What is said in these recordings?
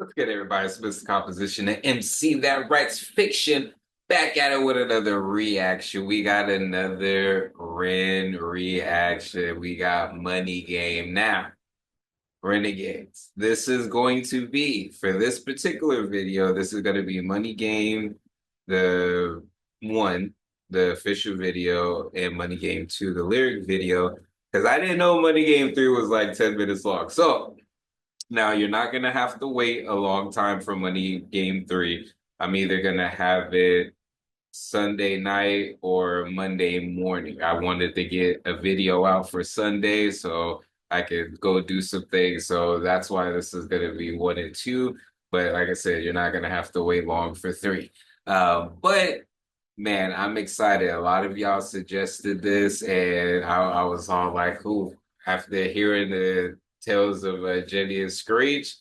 What's good, everybody? It's Mr. Composition and MC That Writes Fiction. Back at it with another reaction. We got another REN reaction. We got Money Game. Now, Renegades. This is going to be, for this particular video, this is going to be Money Game, the one, the official video, and Money Game 2, the lyric video. Because I didn't know Money Game 3 was like 10 minutes long. So, now, you're not going to have to wait a long time for Money Game 3. I'm either going to have it Sunday night or Monday morning. I wanted to get a video out for Sunday so I could go do some things. So that's why this is going to be 1 and 2. But like I said, you're not going to have to wait long for 3. But man, I'm excited. A lot of y'all suggested this, and I was all like, "Who?" After hearing the tales of Jenny and Screech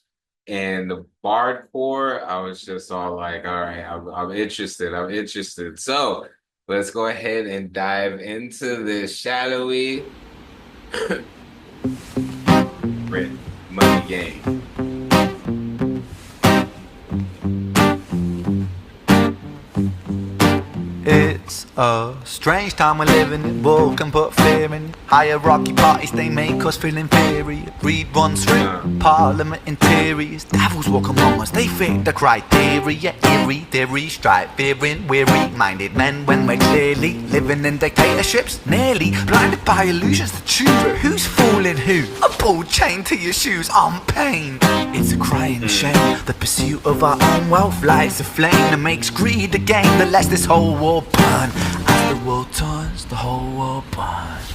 and the Bard Core, I was just all like, "All right, I'm interested. I'm interested." So let's go ahead and dive into this shadowy Red Money Game. It's a strange time we're living in. War can put fear in. Hierarchy parties, they make us feel inferior. Greed runs through parliament interiors. Devils walk among us, they fit the criteria. Eerie theory, stripe fearing, weary-minded men when we're clearly living in dictatorships. Nearly blinded by illusions to choose who's fooling who. A ball chained to your shoes on pain. It's a crying shame. The pursuit of our own wealth lights a flame that makes greed a game that lets this whole war burn. As the world turns, the whole world burns.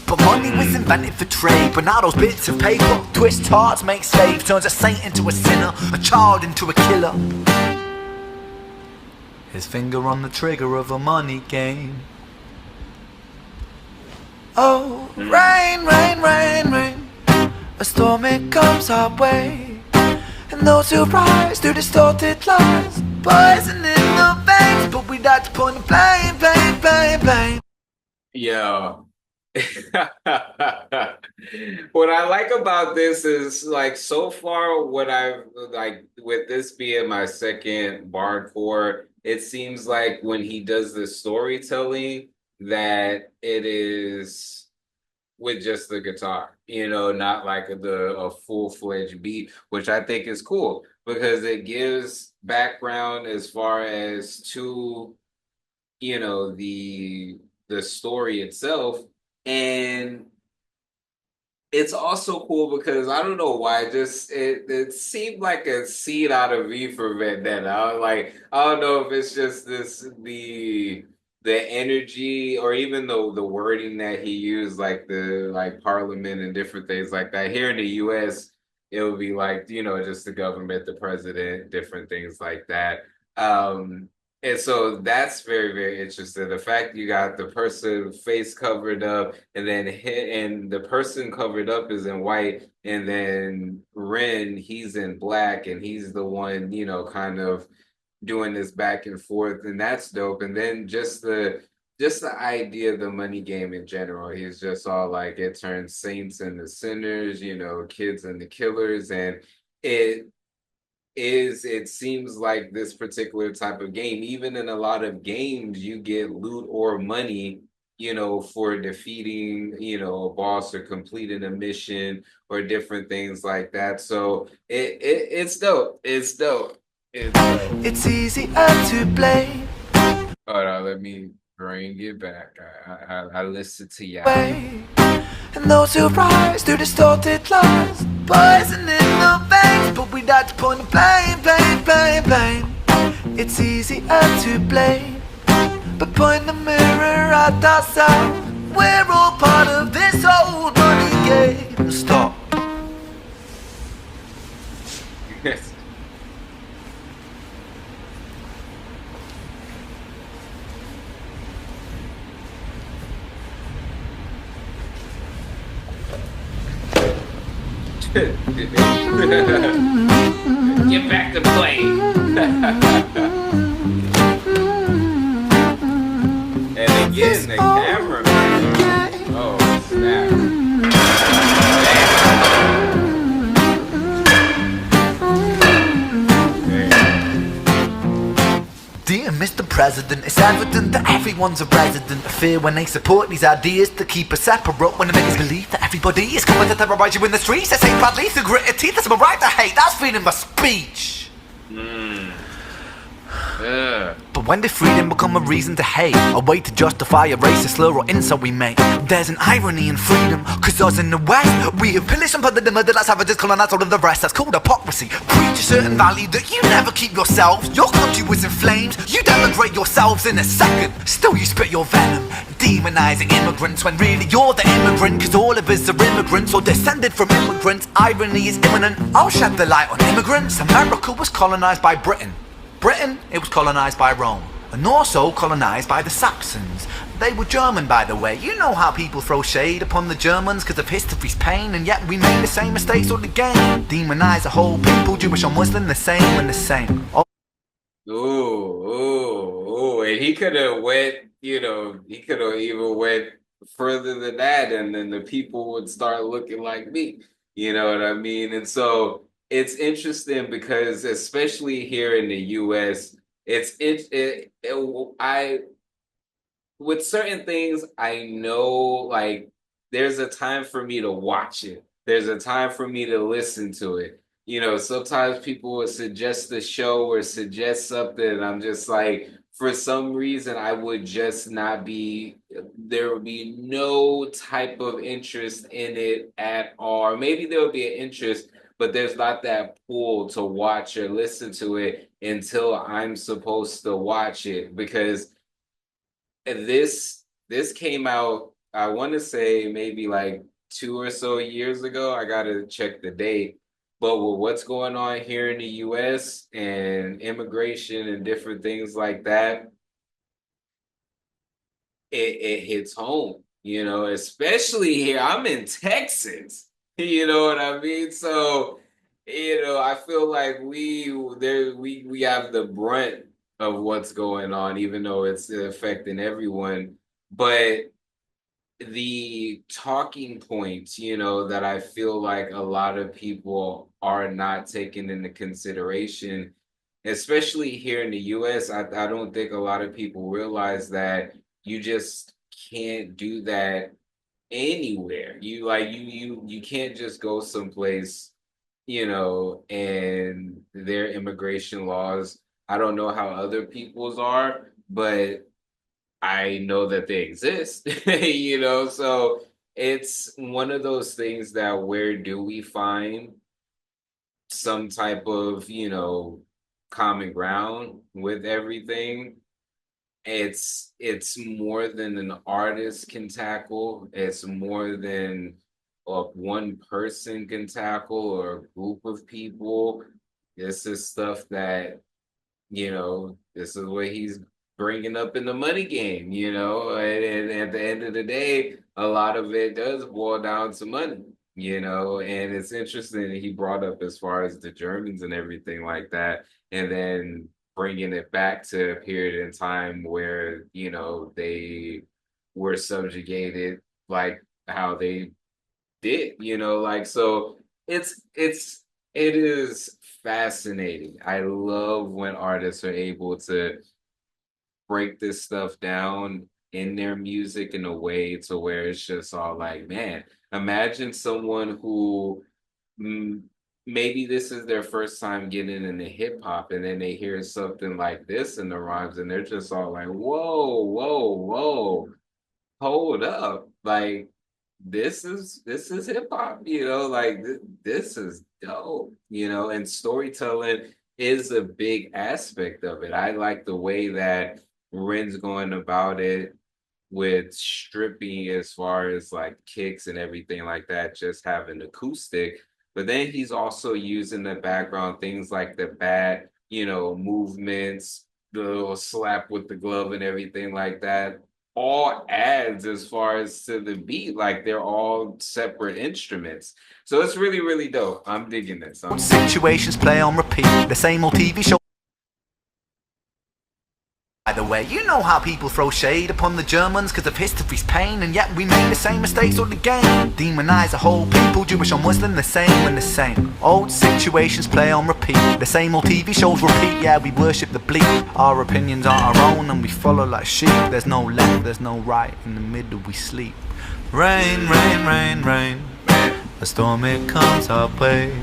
But money was invented for trade. But now those bits of paper twist hearts, make slaves, turns a saint into a sinner, a child into a killer. His finger on the trigger of a money game. Oh, rain, rain, rain, rain. A storm it comes our way, and those who rise through distorted lies, poison in the veins. But we like to point the blame, blame, blame, blame. Yo. What I like about this is, like, so far what I've like with this being my second Bard Core, it seems like when he does the storytelling that it is with just the guitar, not like a full-fledged beat, which I think is cool because it gives background as far as to, the story itself. And it's also cool because I don't know why, just it seemed like a seed out of V for Vendetta. I don't know if it's just the energy or even the wording that he used, like the parliament and different things like that. Here in the US, it would be like, just the government, the president, different things like that. And so that's very, very interesting. The fact you got the person face covered up, and then and the person covered up is in white, and then Ren, he's in black, and he's the one, kind of doing this back and forth, and that's dope. And then just the idea of the money game in general. He's just all like, it turns saints into sinners, kids into killers, and it seems like this particular type of game, even in a lot of games, you get loot or money, for defeating, a boss or completing a mission or different things like that. So it's dope. It's dope. It's dope. It's easier to blame. Hold on, let me bring it back. I listen to you. And those who rise through distorted lies, poison in the veins. But we like to point the blame, blame, blame, blame. It's easier to blame, but point the mirror at ourselves. We're all part of this old money game. Stop. Yes. Get back to play. And again, the cameraman. Oh, snap. Mr. President, it's evident that everyone's a resident of fear when they support these ideas to keep us separate. When they make us believe that everybody is coming to terrorize you in the streets. They say badly through gritted teeth. That's my right to hate. That's freedom of speech. Yeah. But when did freedom become a reason to hate? A way to justify a racist slur or insult we make? There's an irony in freedom, cause us in the West, we have pillaged and plundered the murder that savages colonized all of the rest. That's called hypocrisy. Preach a certain value that you never keep yourselves. Your country was in flames, you denigrate yourselves in a second. Still you spit your venom, demonizing immigrants when really you're the immigrant. Cause all of us are immigrants or descended from immigrants. Irony is imminent, I'll shed the light on immigrants. America was colonized by Britain. Britain, it was colonized by Rome, and also colonized by the Saxons. They were German, by the way. You know how people throw shade upon the Germans because of history's pain, and yet we made the same mistakes all again. Demonize a whole people, Jewish or Muslim, the same and the same. Oh. Ooh, and he could have went, he could have even went further than that, and then the people would start looking like me. You know what I mean? And so it's interesting because, especially here in the U.S., I with certain things, I know like there's a time for me to watch it. There's a time for me to listen to it. Sometimes people would suggest a show or suggest something, and I'm just like, for some reason, I would just not be, there would be no type of interest in it at all. Or maybe there would be an interest, but there's not that pull to watch or listen to it until I'm supposed to watch it, because this came out, I want to say maybe like 2 or so years ago. I gotta check the date. But with what's going on here in the US and immigration and different things like that, it hits home, especially here. I'm in Texas. You know what I mean? So, I feel like we have the brunt of what's going on, even though it's affecting everyone. But the talking points, that I feel like a lot of people are not taking into consideration, especially here in the US, I don't think a lot of people realize that you just can't do that anywhere. You can't just go someplace, and their immigration laws. I don't know how other people's are, but I know that they exist, so it's one of those things that, where do we find some type of, common ground with everything? It's more than an artist can tackle. It's more than one person can tackle or a group of people. This is stuff that, this is what he's bringing up in the money game, and at the end of the day, a lot of it does boil down to money, and it's interesting that he brought up as far as the Germans and everything like that, and then bringing it back to a period in time where, they were subjugated, like how they did, like, so it is fascinating. I love when artists are able to break this stuff down in their music in a way to where it's just all like, man, imagine someone who, mm, maybe this is their first time getting into hip hop, and then they hear something like this in the rhymes, and they're just all like, whoa, whoa, whoa, hold up, like this is hip hop, like this is dope, and storytelling is a big aspect of it. I like the way that Ren's going about it with stripping as far as like kicks and everything like that, just having acoustic. But then he's also using the background things like the bat, movements, the little slap with the glove and everything like that. All adds as far as to the beat, like they're all separate instruments. So it's really, really dope. I'm digging this. Situations play on repeat, the same old TV show. By the way, you know how people throw shade upon the Germans because of history's pain, and yet we make the same mistakes all again. Demonize a whole people, Jewish or Muslim, the same and the same. Old situations play on repeat, the same old TV shows repeat. Yeah, we worship the bleak. Our opinions aren't our own, and we follow like sheep. There's no left, there's no right. In the middle we sleep. Rain, rain, rain, rain. A storm it comes our way,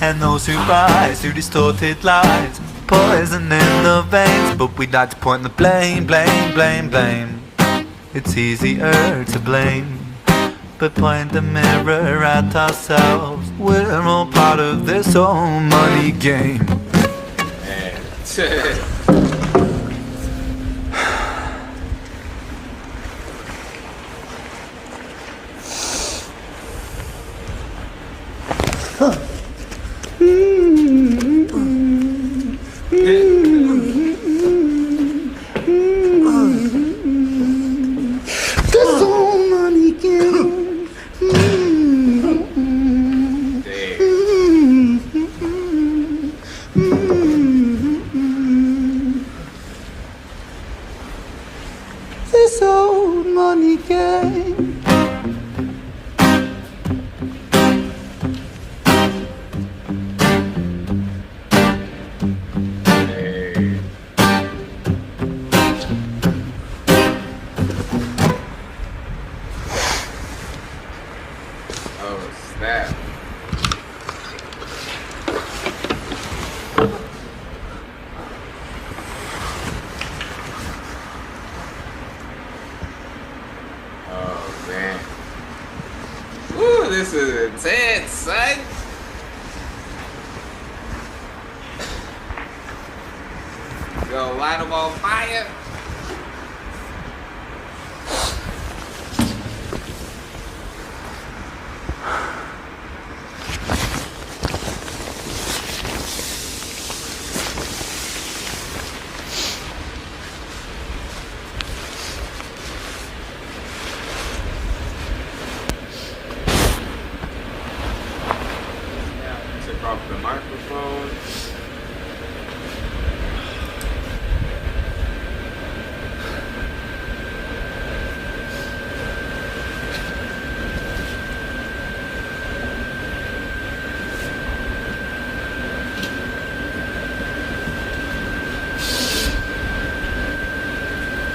and those who rise through distorted lies, poison in the veins. But we'd like to point the blame, blame, blame, blame. It's easier to blame, but point the mirror at ourselves. We're all part of this whole money game. This whole money game. This old money game. Oh, snap. Oh, man. Ooh, this is intense, son. You gonna light them on fire? Took off the microphone.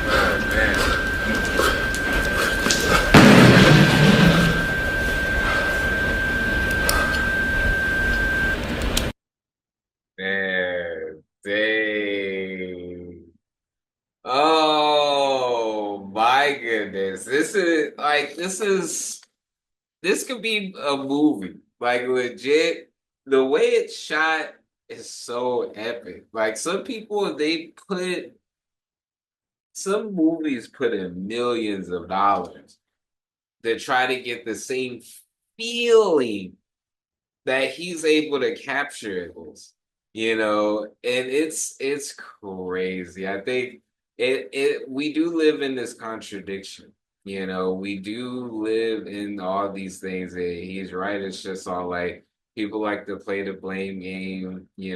Oh, man. Man, dang. Oh my goodness. This could be a movie. Like legit, the way it's shot is so epic. Like some movies put in millions of dollars to try to get the same feeling that he's able to capture this, and it's crazy. I think it we do live in this contradiction. We do live in all these things. He's right. It's just all like people like to play the blame game. They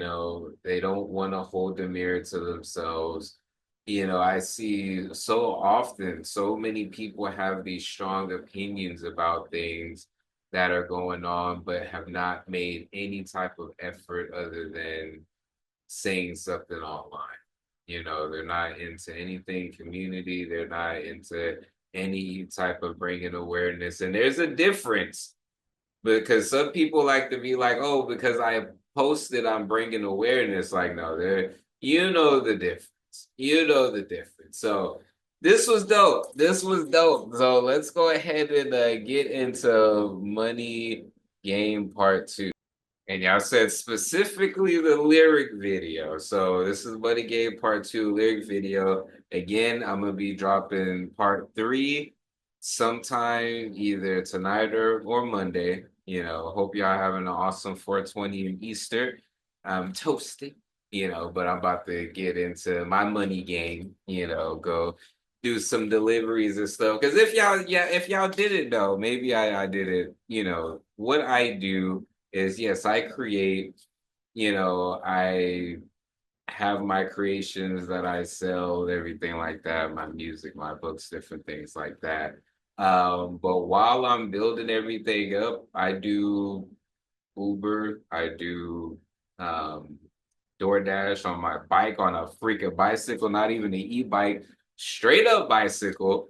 don't want to hold the mirror to themselves. I see so often so many people have these strong opinions about things that are going on, but have not made any type of effort other than saying something online. They're not into anything community, they're not into any type of bringing awareness. And there's a difference because some people like to be like, oh, because I posted, I'm bringing awareness. Like, no, you know the difference. You know the difference. So this was dope. This was dope. So let's go ahead and get into Money Game Part 2. And y'all said specifically the lyric video. So this is Buddy Game Part 2 lyric video. Again, I'm gonna be dropping Part 3 sometime either tonight or Monday. Hope y'all having an awesome 420 in Easter. I'm toasting, but I'm about to get into my money game, go do some deliveries and stuff. Because if y'all didn't know, maybe I did it, what I do is yes, I create, I have my creations that I sell, everything like that, my music, my books, different things like that. But while I'm building everything up, I do Uber, I do um, DoorDash on my bike, on a freaking bicycle, not even an e-bike, straight up bicycle.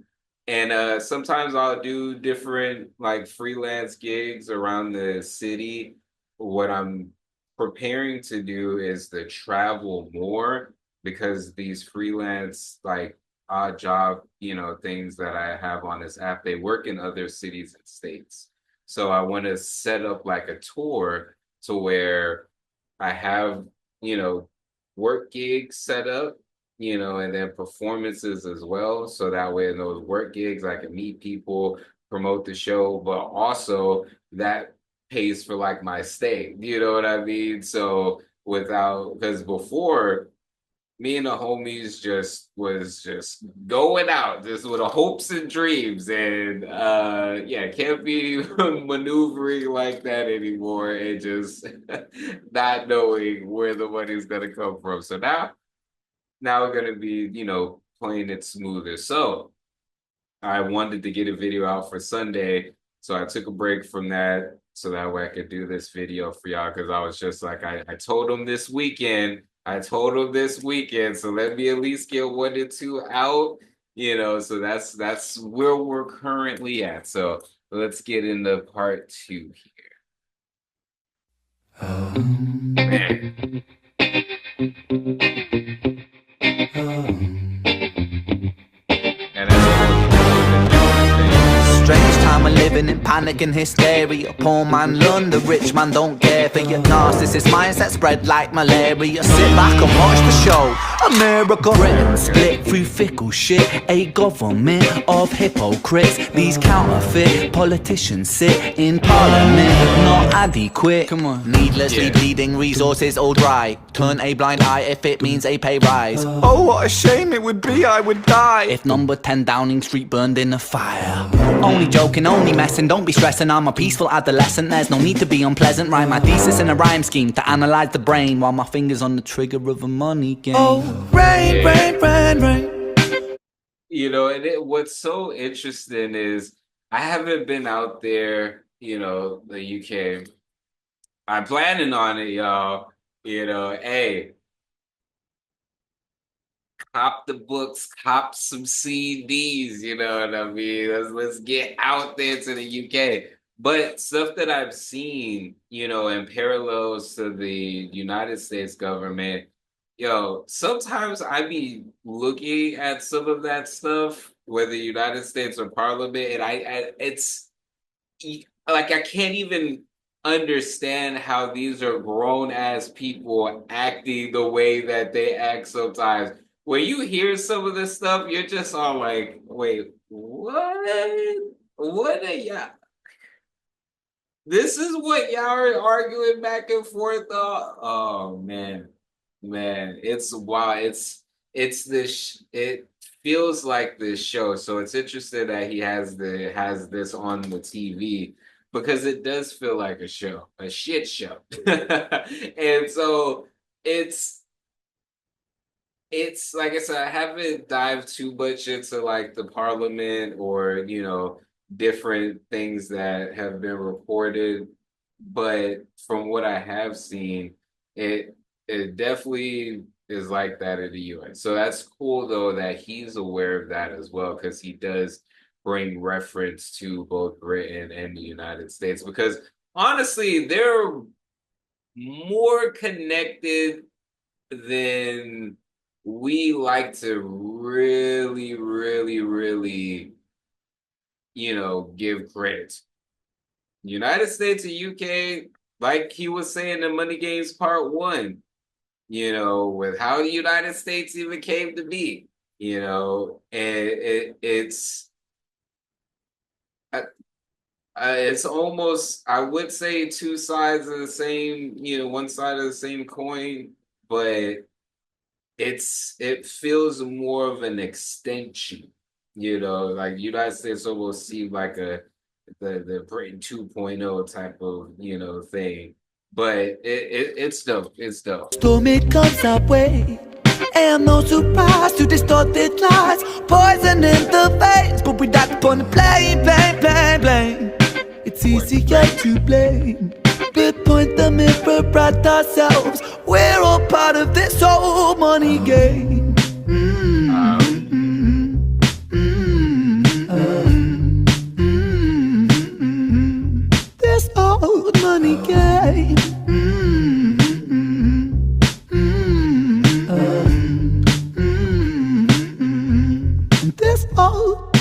And sometimes I'll do different like freelance gigs around the city. What I'm preparing to do is to travel more because these freelance like odd job, things that I have on this app, they work in other cities and states. So I want to set up like a tour to where I have, you know, work gigs set up, and then performances as well. So that way in those work gigs, I can meet people, promote the show, but also that pays for like my stay. You know what I mean? So without, because before me and the homies just going out just with the hopes and dreams and yeah, can't be maneuvering like that anymore and just not knowing where the money's gonna come from. So now we're gonna be, playing it smoother. So I wanted to get a video out for Sunday, so I took a break from that so that way I could do this video for y'all because I was just like, I told them this weekend, so let me at least get 1 or 2 out, so that's where we're currently at. So let's get into part 2 here. Man. And that's a different thing. Strange time we're living in, panic and hysteria. Poor man learn, the rich man don't care for your narcissist mindset spread like malaria. Sit back and watch the show. America, Britain split through fickle shit. A government of hypocrites. These counterfeit politicians sit in parliament, not adequate. Come on, needlessly bleeding resources all dry. Turn a blind eye if it means a pay rise. Oh, what a shame it would be, I would die if number 10 Downing Street burned in a fire. Only joking, only messing, don't be stressing. I'm a peaceful adolescent, there's no need to be unpleasant. Write my thesis in a rhyme scheme to analyze the brain while my fingers on the trigger of a money game. Oh, rain, rain, rain, rain. What's so interesting is I haven't been out there, the UK. I'm planning on it, y'all. Hey, cop the books, cop some CDs, you know what I mean? Let's get out there to the UK. But stuff that I've seen, in parallels to the United States government, sometimes I be looking at some of that stuff, whether United States or Parliament, and it's like I can't even understand how these are grown ass people acting the way that they act sometimes. When you hear some of this stuff, you're just all like, wait, what? What are y'all? This is what y'all are arguing back and forth. Oh man, it's wild. It's this. It feels like this show. So it's interesting that he has this on the TV because it does feel like a show, a shit show, and so it's it's like I said, I haven't dived too much into like the parliament or, different things that have been reported. But from what I have seen, it it definitely is like that in the US. So that's cool though that he's aware of that as well, because he does bring reference to both Britain and the United States. Because honestly, they're more connected than we like to really, really, really, give credit. United States and UK, like he was saying in Money Games Part 1, with how the United States even came to be, and it's almost, I would say, two sides of the same, one side of the same coin, but it feels more of an extension, like United States almost seemed like the Britain 2.0 type of, thing. but it's dope. It's dope. Storm it comes our way. Am no surprise to distorted lies, poison in the veins, but we die upon the blame. It's easier to blame, but point the mirror at ourselves. We're all part of this whole money game. This old money game. This old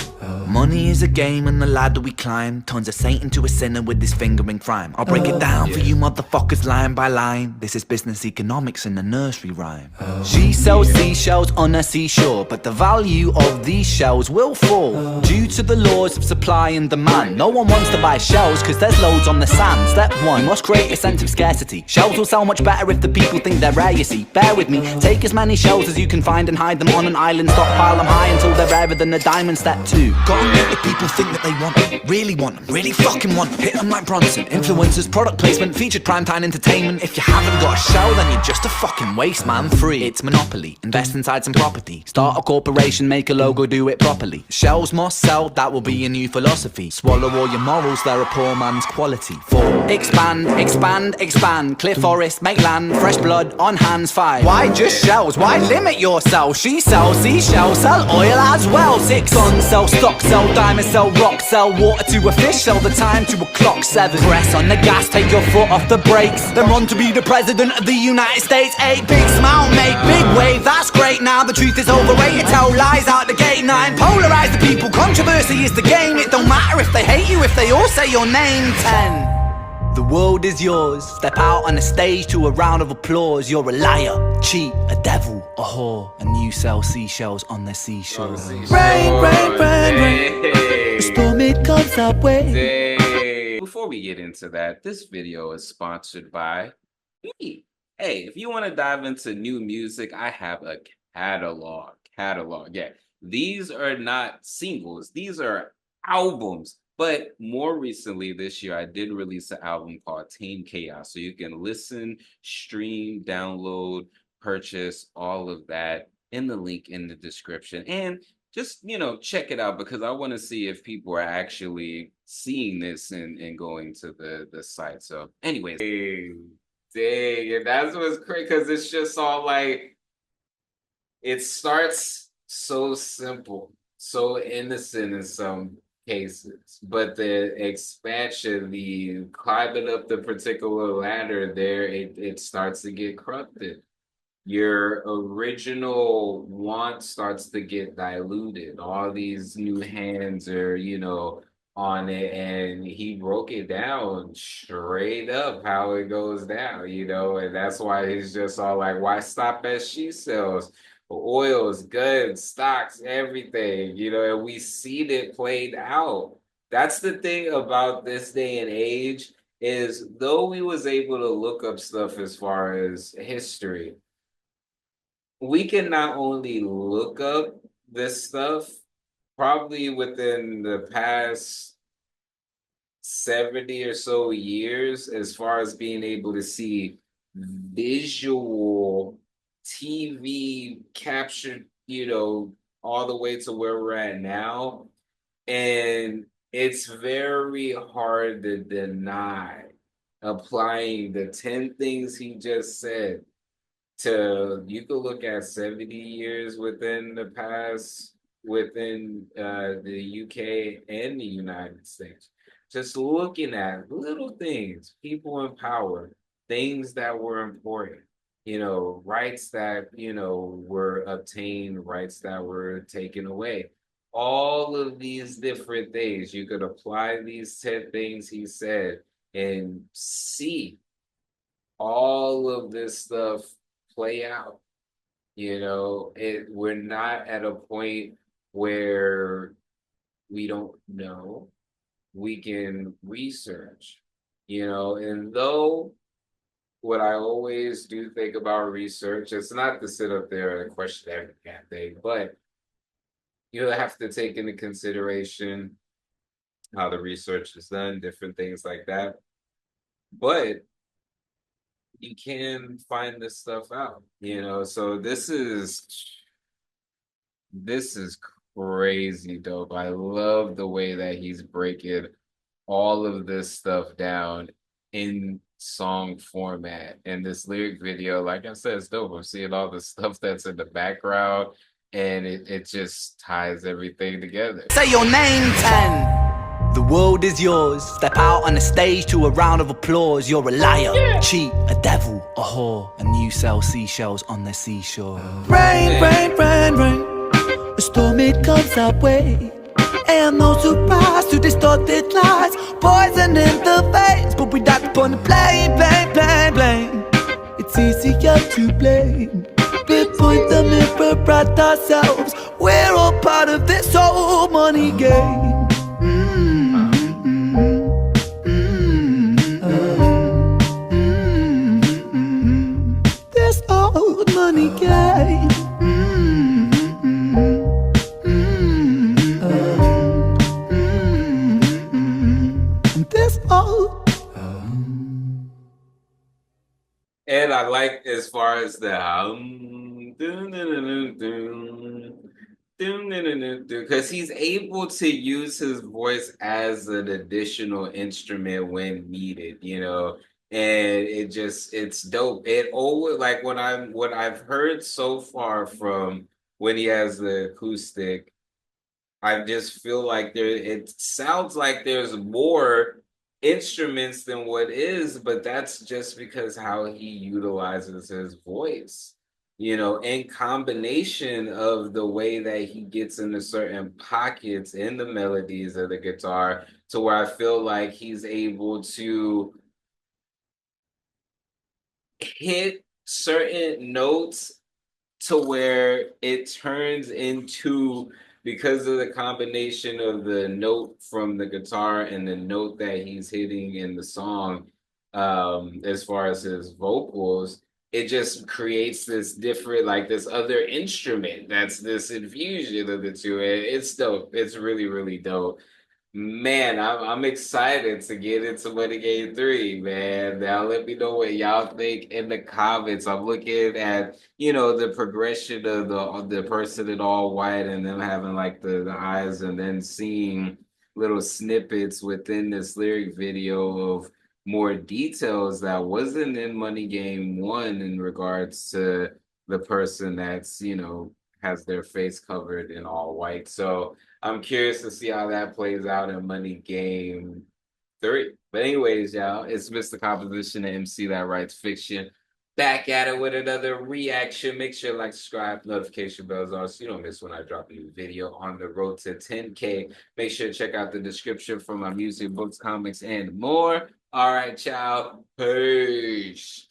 money is a game and the ladder we climb turns a saint into a sinner with his fingering crime. I'll break it down for you motherfuckers line by line. This is business economics in a nursery rhyme. She sells seashells on a seashore, but the value of these shells will fall due to the laws of supply and demand. No one wants to buy shells cause there's loads on the sand. Step one, you must create a sense of scarcity. Shells will sell much better if the people think they're rare, you see. Bear with me, take as many shells as you can find and hide them on an island. Stockpile them high until they're rarer than a diamond. Step two, gotta make the people think that they want them, really fucking want them. Hit them like Bronson. Influencers, product placement, featured primetime entertainment. If you haven't got a shell, then you're just a fucking waste man. Free, it's monopoly. Invest inside some property. Start a corporation, make a logo, do it properly. Shells must sell, that will be a new philosophy. Swallow all your morals, they're a poor man's quality. 4. Expand. Clear forest, make land, fresh blood on hands. 5. Why just shells? Why limit yourself? She sells seashells, sell oil as well. 6. Guns, sell stock, sell diamonds, sell rock, sell water to a fish, sell the time to a clock. 7. Press on the gas, take your foot off the brakes, then run to be the president of the United States. 8. Big smile, make big wave, that's great. Now the truth is overrated, tell lies out the gate. 9. Polarize the people, controversy is the game. It don't matter if they hate you, if they all say your name. 10. The world is yours. Step out on the stage to a round of applause. You're a liar, cheat, a devil, a whore, and you sell seashells on the seashore. Rain. The storm it comes our way. Dang. Before we get into that, this video is sponsored by me. Hey, if you want to dive into new music, I have a catalog. Yeah. These are not singles. These are albums. But more recently this year, I did release an album called Tame Chaos. So you can listen, stream, download, purchase, all of that in the link in the description. And just, check it out because I want to see if people are actually seeing this and going to the site. So anyways, dang, and that's what's crazy because it's just all like, it starts so simple, so innocent in some cases, but the expansion, the climbing up the particular ladder there, it starts to get corrupted. Your original want starts to get diluted. All these new hands are, on it, and he broke it down straight up how it goes down, and that's why he's just all like, why stop at she sells? Oils, guns, stocks, everything, and we see it played out. That's the thing about this day and age is though we was able to look up stuff as far as history, we can not only look up this stuff probably within the past 70 or so years as far as being able to see visual TV captured, all the way to where we're at now. And it's very hard to deny applying the 10 things he just said to, you could look at 70 years within the past within the UK and the United States. Just looking at little things, people in power, things that were important, rights that, were obtained, rights that were taken away. All of these different things, you could apply these 10 things he said and see all of this stuff play out. We're not at a point where we don't know. We can research, and though what I always do think about research, it's not to sit up there and question every damn thing, but you have to take into consideration how the research is done, different things like that. But you can find this stuff out, So this is crazy dope. I love the way that he's breaking all of this stuff down in song format. And this lyric video, like I said, it's dope. I'm seeing all the stuff that's in the background, and it just ties everything together. Say your name, 10. The world is yours. Step out on the stage to a round of applause. You're a liar, cheat, a devil, a whore, and you sell seashells on the seashore. Rain, rain, rain, rain. A storm, it comes our way. And no surprise to distorted lies. Poison in the veins, but we die upon the blame, blame, blame, blame. It's easier to blame. We point the mirror at ourselves. We're all part of this whole money game. This old money game. This old. And I like as far as the because he's able to use his voice as an additional instrument when needed. And it's dope. It always like what I've heard so far from when he has the acoustic, I just feel like it sounds like there's more instruments than what is, but that's just because how he utilizes his voice, in combination of the way that he gets into certain pockets in the melodies of the guitar to where I feel like he's able to hit certain notes to where it turns into, because of the combination of the note from the guitar and the note that he's hitting in the song, as far as his vocals, it just creates this different, like this other instrument that's this infusion of the two. And it's dope. It's really, really dope. Man, I'm excited to get into Money Game 3, man. Now let me know what y'all think in the comments. I'm looking at, the progression of the person in all white and them having like the eyes, and then seeing little snippets within this lyric video of more details that wasn't in Money Game 1 in regards to the person that's, has their face covered in all white. So I'm curious to see how that plays out in Money Game 3. But anyways, y'all, it's Mr. Composition, the MC that writes fiction. Back at it with another reaction. Make sure to like, subscribe, notification bells on so you don't miss when I drop a new video on the road to 10K. Make sure to check out the description for my music, books, comics, and more. All right, y'all. Peace.